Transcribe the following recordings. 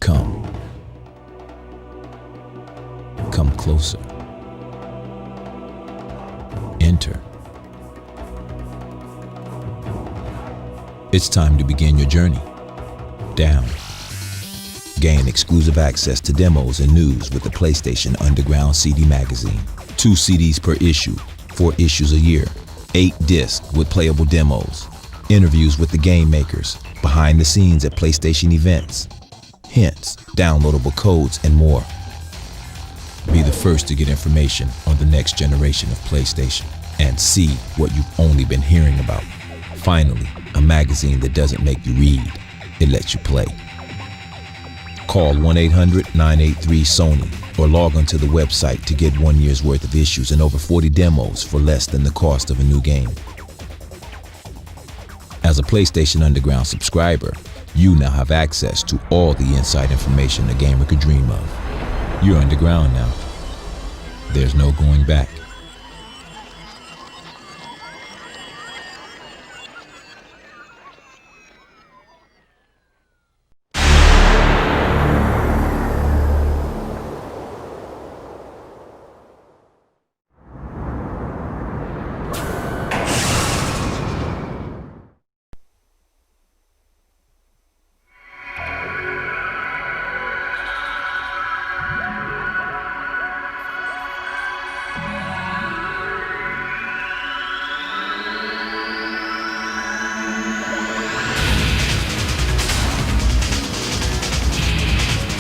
Come. Come closer. Enter. It's time to begin your journey. Down. Gain exclusive access to demos and news with the PlayStation Underground CD magazine. 2 CDs per issue, 4 issues a year, 8 discs with playable demos, interviews with the game makers, behind the scenes at PlayStation events, hints, downloadable codes, and more. Be the first to get information on the next generation of PlayStation and see what you've only been hearing about. Finally, a magazine that doesn't make you read, it lets you play. Call 1-800-983-SONY or log onto the website to get 1 year's worth of issues and over 40 demos for less than the cost of a new game. As a PlayStation Underground subscriber, you now have access to all the inside information a gamer could dream of. You're underground now. There's no going back.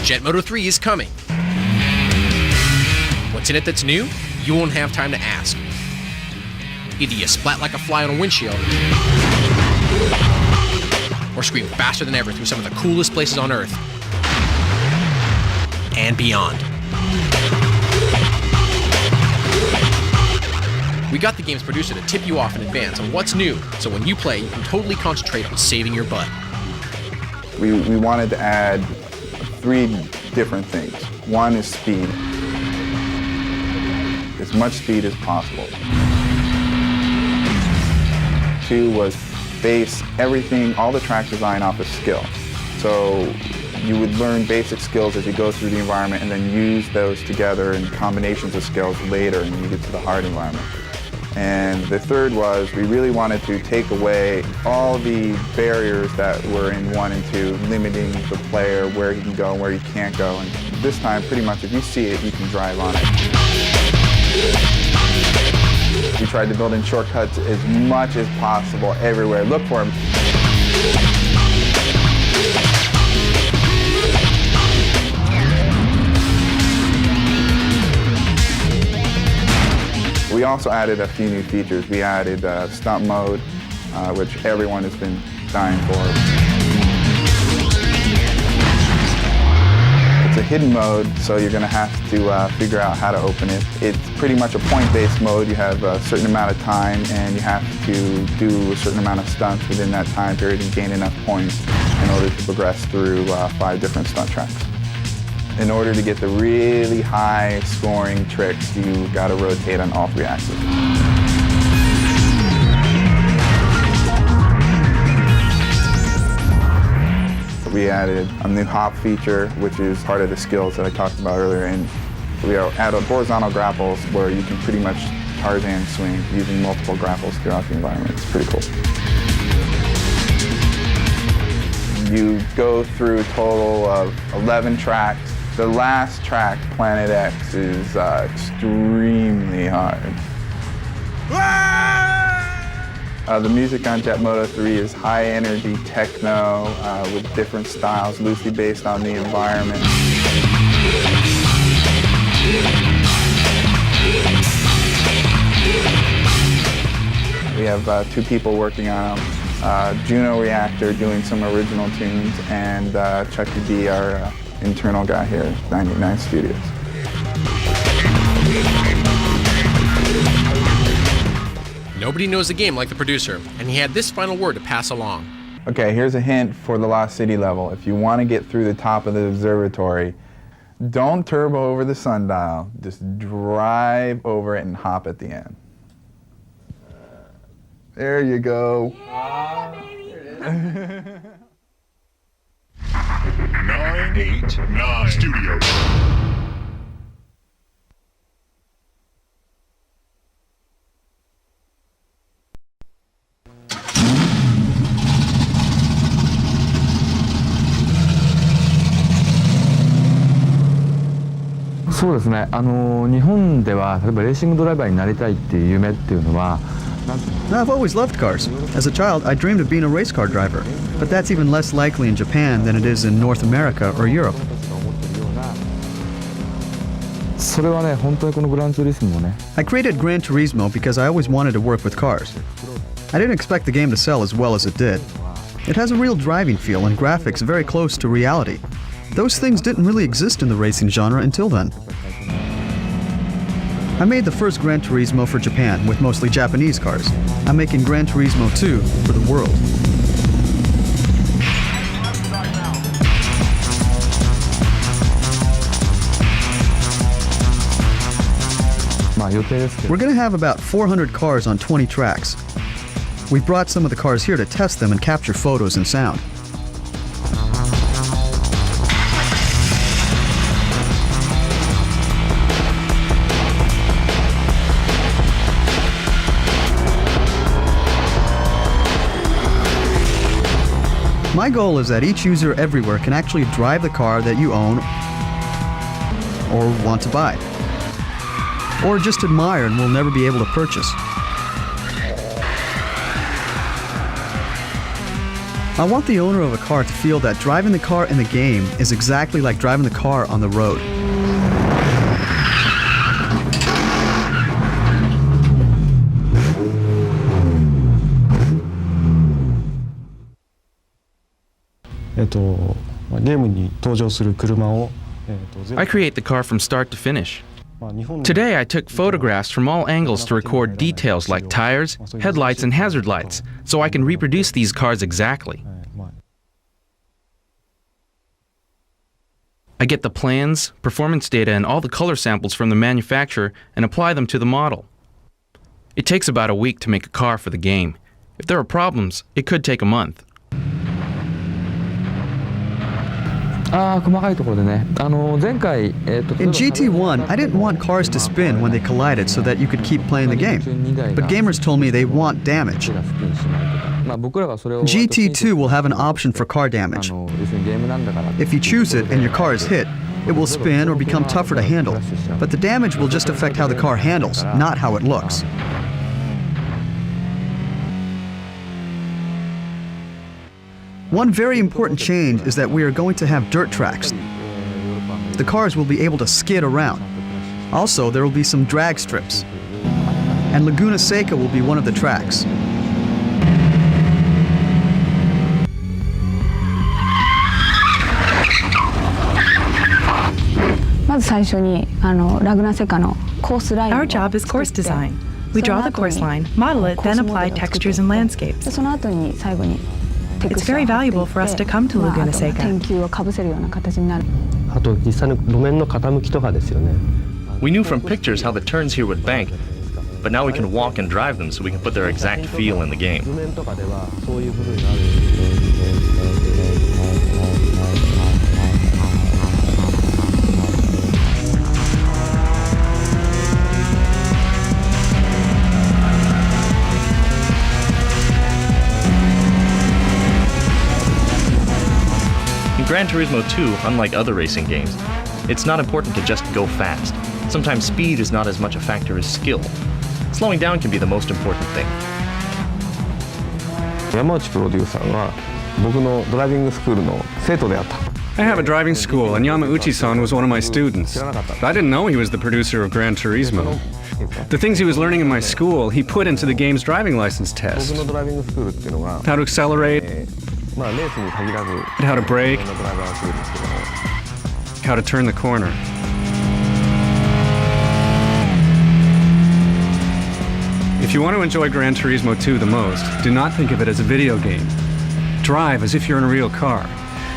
Jet Moto 3 is coming. What's in it that's new? You won't have time to ask. Either you splat like a fly on a windshield, or scream faster than ever through some of the coolest places on Earth and beyond. We got the game's producer to tip you off in advance on what's new, so when you play, you can totally concentrate on saving your butt. We wanted to add 3 different things. 1 is speed. As much speed as possible. 2 was base everything, all the track design off of skill. So you would learn basic skills as you go through the environment and then use those together in combinations of skills later when you get to the hard environment. And the 3rd was we really wanted to take away all the barriers that were in 1 and 2, limiting the player where he can go and where he can't go. And this time, pretty much, if you see it, you can drive on it. We tried to build in shortcuts as much as possible everywhere. Look for them. We also added a few new features. We added stunt mode, which everyone has been dying for. It's a hidden mode, so you're going to have to figure out how to open it. It's pretty much a point-based mode. You have a certain amount of time, and you have to do a certain amount of stunts within that time period and gain enough points in order to progress through 5 different stunt tracks. In order to get the really high scoring tricks, you got to rotate on all 3 axes. We added a new hop feature, which is part of the skills that I talked about earlier, and we added horizontal grapples where you can pretty much Tarzan swing using multiple grapples throughout the environment. It's pretty cool. You go through a total of 11 tracks. The last track, Planet X, is extremely hard. The music on Jet Moto 3 is high-energy techno with different styles, loosely based on the environment. We have 2 people working on them. Juno Reactor doing some original tunes, and Chucky D, our internal guy here at 99 Studios. Nobody knows the game like the producer, and he had this final word to pass along. Okay, here's a hint for the Lost City level. If you want to get through the top of the observatory, don't turbo over the sundial. Just drive over it and hop at the end. There you go. There it is. 9 8-9 Studios.そうですね。日本では例えばレーシングドライバーになりたいっていう夢っていうのは。I've always loved cars. As a child, I dreamed of being a race car driver, but that's even less likely in Japan than it is in North America or Europe. それはね、本当にこのグランツーリスモもね。I created Gran Turismo because I always wanted to work with cars. I didn't expect the game to sell as well as it did. It has a real driving feel and graphics very close to reality. Those things didn't really exist in the racing genre until then. I made the first Gran Turismo for Japan with mostly Japanese cars. I'm making Gran Turismo 2 for the world. We're going to have about 400 cars on 20 tracks. We've brought some of the cars here to test them and capture photos and sound. My goal is that each user everywhere can actually drive the car that you own or want to buy, or just admire and will never be able to purchase. I want the owner of a car to feel that driving the car in the game is exactly like driving the car on the road. I create the car from start to finish. Today I took photographs from all angles to record details like tires, headlights, and hazard lights, so I can reproduce these cars exactly. I get the plans, performance data, and all the color samples from the manufacturer and apply them to the model. It takes about a week to make a car for the game. If there are problems, it could take a month. 細かいところでね、前回、In GT1, I didn't want cars to spin when they collided so that you could keep playing the game. But gamers told me they want damage. GT2 will have an option for car damage. If you choose it and your car is hit, it will spin or become tougher to handle. But the damage will just affect how the car handles, not how it looks. One very important change is that we are going to have dirt tracks. The cars will be able to skid around. Also, there will be some drag strips. And Laguna Seca will be one of the tracks. Our job is course design. We draw the course line, model it, then apply textures and landscapes. It's very valuable for us to come to Laguna Seca. We knew from pictures how the turns here would bank, but now we can walk and drive them so we can put their exact feel in the game. Gran Turismo 2, unlike other racing games, it's not important to just go fast. Sometimes speed is not as much a factor as skill. Slowing down can be the most important thing. I have a driving school, and Yamauchi-san was one of my students. I didn't know he was the producer of Gran Turismo. The things he was learning in my school, he put into the game's driving license test. How to accelerate, how to brake, how to turn the corner. If you want to enjoy Gran Turismo 2 the most, do not think of it as a video game. Drive as if you're in a real car.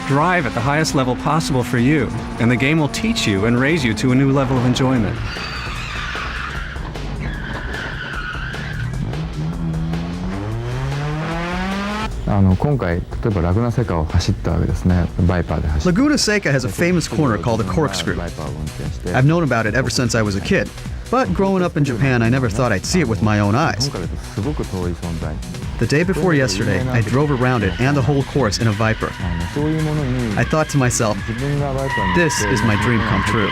Drive at the highest level possible for you, and the game will teach you and raise you to a new level of enjoyment. こ今回例えばラグナセカを走ったわけですね。バイパーで走って。 Laguna Seca has a famous corner called the Corkscrew. I've known about it ever since I was a kid, but growing up in Japan, I never thought I'd see it with my own eyes. The day before yesterday, I drove around it and the whole course in a Viper. I thought to myself, this is my dream come true.